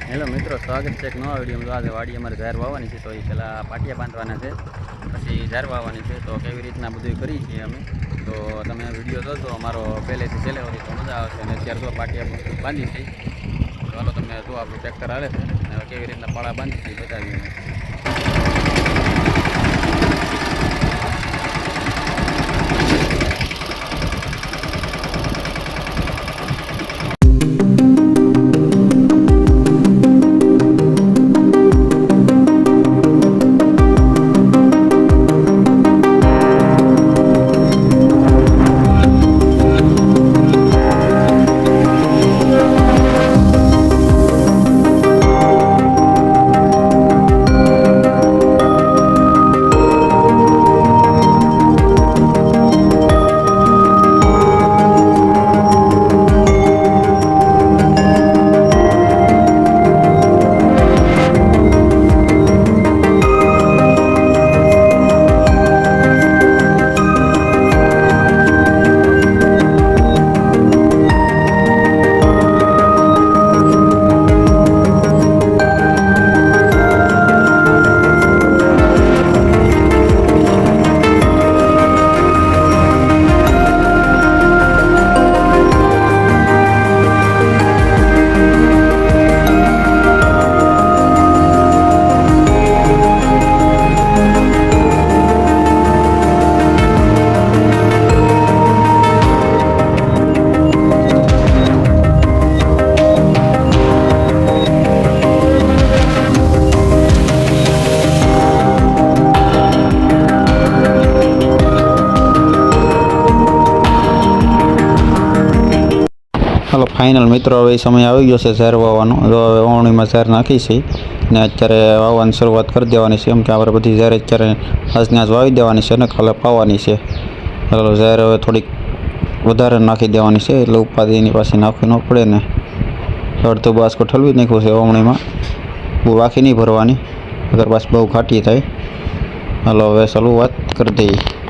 Hello મિત્રો, સ્વાગત છે એક નવા વિડીયોમાં। આજે વાડી અમારે ઝાર વાવવાની છે, તો એ પહેલાં પાટિયા બાંધવાના છે, પછી ઝાર વાવવાની છે। તો કેવી રીતના બધું કરીએ છીએ અમે, તો તમે વિડીયો જોજો અમારો પહેલેથી છેલ્લે હોય તો મજા આવશે। અને અત્યારે તો પાટિયા બાંધી છે, તો હાલો તમને જો આપણું ટ્રેક્ટર હાલે છે અને કેવી રીતના પાળા બાંધી છે એ બતાવીએ અમે। હાલો ફાઇનલ મિત્રો, હવે સમય આવી ગયો છે ઝાર વાવવાનો। તો હવે વાવણીમાં ઝાર નાખી છે ને અત્યારે વાવવાની શરૂઆત કરી દેવાની છે, એમ કે આપણે બધી ઝાર અત્યારે આજને આજ વાવી દેવાની છે ને કાલે પાવાની છે। હાલો ઝાર હવે થોડીક વધારે નાખી દેવાની છે, એટલે ઉપાધિ એની પાસે નાખવી ન પડે ને। અડધો બાસ્કો ઠલવી નાખ્યો છે વાવણીમાં, બહુ વાંકી નહીં ભરવાની, અગર પાછી બહુ ઘાટી થાય। હાલો હવે ચાલુ વાત કરી દઈએ।